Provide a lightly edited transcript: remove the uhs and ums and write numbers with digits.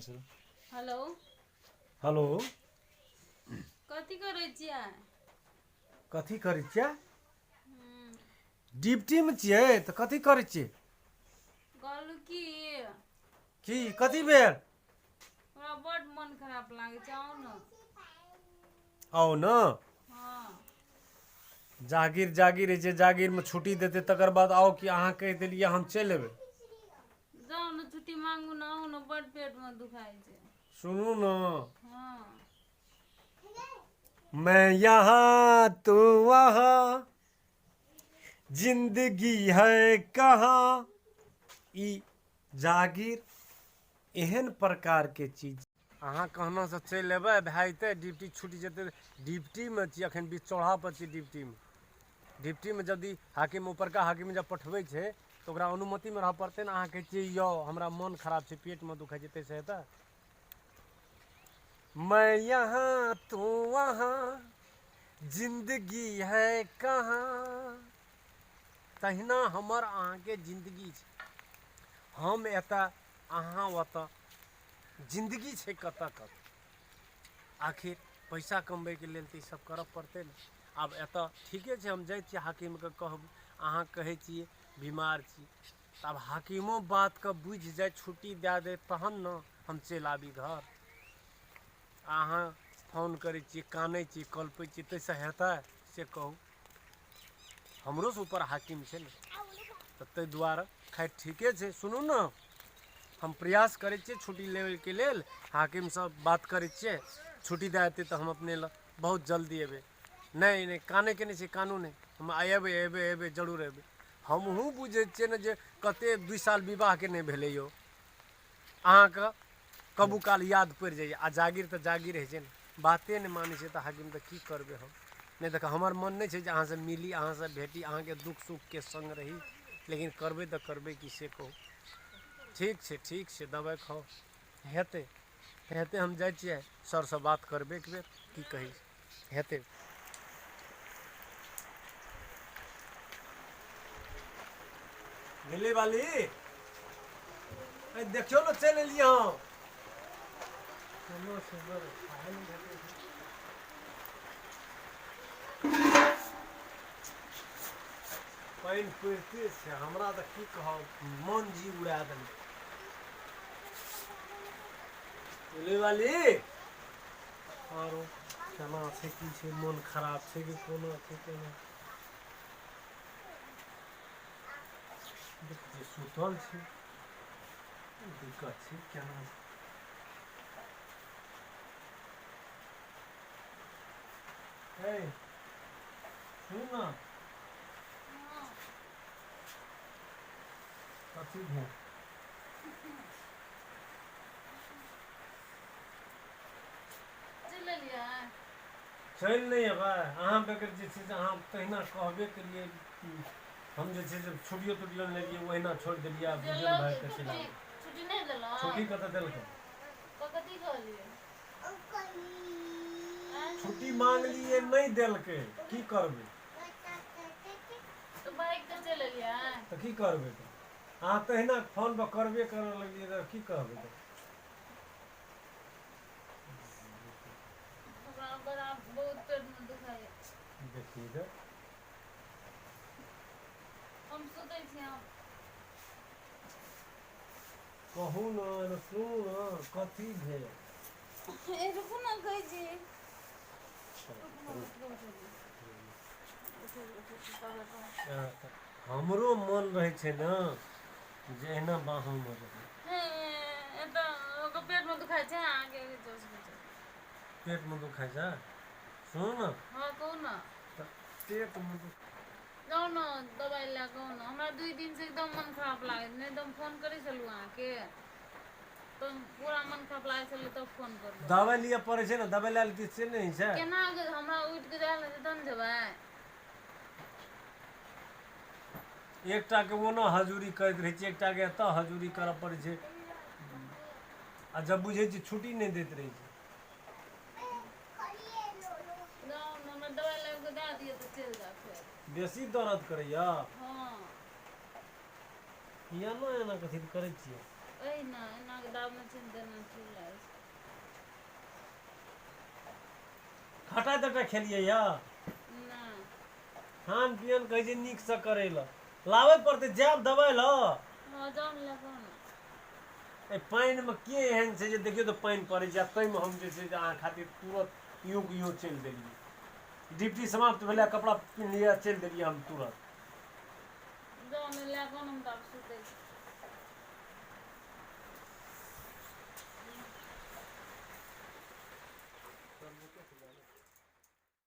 Hello hello कथी करै छियै? कथी करै छियै? ड्यूटीमे छियै तऽ कथी करै छियै? कहलू की कथी भेल? हमरा बड्ड मन खराब लागै छै, आउ ने। आउ ने। हाँ। जागीर जागीर होइ छै, जागीरमे छुट्टी देतै तकर बाद आउ कि अहाँ कहि देलियै हम चलि अयबै? जाउ ने छुट्टी मांगू ने, आउ ने, बड्ड पेटमे दुखाइ छै। सुनू ने। हाँ। मैं यहाँ तू वहाँ, जिंदगी है कहाँ। ई जागीर एहन प्रकारके चीज अहाँ कहनासँ चलि अयबै भए जेतै, ड्यूटी छुटि जेतै। ड्यूटीमे छी एखन, बीच चौराहापर छी ड्यूटीमे। ड्यूटीमे यदि हाकिम ऊपरका हाकिम जब पठबै छै तऽ ओकरा अनुमतिमे रहऽ पड़तै ने। अहाँ कहै छियै यौ हमरा मोन खराब छै, पेटमे दुखाइ छै, ताहिसँ हेतै? मैं यहाँ तू वहाँ, जिंदगी है कहाँ। तहिना हमर अहाँके जिंदगी छै। हम एतऽ, अहाँ ओतऽ, जिंदगी छै कतऽ कतऽ। आखिर पैसा कमबैके लेल तऽ ईसब करऽ पड़तै ने। आब एतऽ ठीके छै, हम जाइ छियै हाकिमके कहब, अहाँ कहै छियै बीमार छी, तऽ आब हाकिमो बातके बुझि जाइ, छुट्टी दए दे तहन ने हम चलि आबी घर। अहाँ फोन करै छियै, कानै छियै, कल्पै छियै, ताहिसँ हेतै से कहू? हमरोसँ ऊपर हाकिम छै ने, तऽ ताहि दुआरे खैर ठीके छै। सुनू ने, हम प्रयास करै छियै छुट्टी लेबैके लेल, हाकिमसँ बात करै छियै, छुट्टी दए देतै तऽ हम अपने लए बहुत जल्दी अयबै। नहि नहि, कानैके नहि छै, कानू नहि, हम अयबै अयबै अयबै जरूर अयबै। हमहूँ बुझै छियै ने जे कतेक 2 साल विवाहके नहि भेलै यौ। अहाँके कबू काल याद पड़ि जाइए। आ जागीर तऽ जागीर होइ छै ने, बाते नहि मानै छै तऽ हाकिम तऽ की करबै हम। नहि देखऽ, हमर मन नहि छै जे अहाँसँ मिली, अहाँसँ भेटी, अहाँके दुख सुखके सङ्ग रही, लेकिन करबै तऽ करबै की से कहू? ठीक छै, दबाइ खाउ, हेतै हेतै। हम जाइ छियै सरसँ बात करबै एक बेर, की कही हेतै। दिल्ली वाली देखियौ ने, चलि एलियै हम। पानि पड़िते छै, हमरा तऽ की कहब, मन जी उड़ा देलकै। दिल्ली वाली आरो केना छै, की छै, मोन खराब छै कि कोना छै, केना जे सुतल छै, दिक्कत छै केना। हे सुनू ने, कथी भेल? चलि एलियै? चलि नहि अयबै अहाँ बगैर जे छै से। अहाँ तहिना कहबे केलिए कि हम जे छै से छुट्टियो तुट्टियो नहि लेलियै, ओहिना छोड़ि देलियै। आब बुझियौ ने भाय कऽ चलि आबै। छुट्टी नहि देलहुँ? छुट्टी कतऽ देलकै? तऽ कथी कहलियै? छुट्टी मांगलियै नहि देलकै, की करबै? तऽ बाइक तऽ चलि एलियै? तऽ की करबै? तऽ अहाँ तहिना फोनपर करबे करऽ लगलियै तऽ की कहबै? तऽ हमरा बड़ा बहुत पेटमे दुखाइए। देखिए तऽ हम सुतै छी। हम कहू ने, सुनू ने, कथी भेल? रुकू ने, कहै छी। हमरो मन रहै छै ने जे एना बाहूमे रहै। एतऽ पेटमे दुखाइ छै अहाँके? पेटमे दुखाइ छै? सुनू ने। हँ कहू ने। तऽ पेटमे जाउ ने दबाइ लए कऽ आउ ने। हमरा 2 दिनसँ एकदम मोन खराब लागै छै, नहि तऽ हम फोन करै छलहुँ अहाँके, तऽ पूरा मन खराब लागै छलै तब फोन करलहुँ। दबाइ लिअ पड़ै छै ने, दबाइ लए लेतियै से नहि होइ छै? केना हमरा उठि कऽ जाय लगतै तब ने जेबै? एकटाके ओना हजूरी करैत रहै छियै, एकटाके एतऽ हजूरी करऽ पड़ै छै। आ जब बुझै छियै छुट्टी नहि दैत रहै छै। जाउ ने, हमरा दबाइ लाबि कऽ दए दिअ तऽ चलि जायब फेर। बेसी दर्द करैया? हँ। एना एना कथी करै छियै? एहिना एना दाबने छियै ने, तेना ठीक लागै। खटाइ तटाइ खेलिए या नहीं खान पियन कहै छै नीक से करै ल लाबै पड़तै जाब दबाइ ल हजम लगो ना ए पानि में के एहन छै जे देखियो तो पानि पड़ै छै ताहिमे हम जे छै अहाँ खातिर तुरंत यूं चलि देलियै ड्यूटी समाप्त भेलै कपड़ा पिन्ह लिया चलि देलियै हम तुरंत जौन लगा हम तब सुते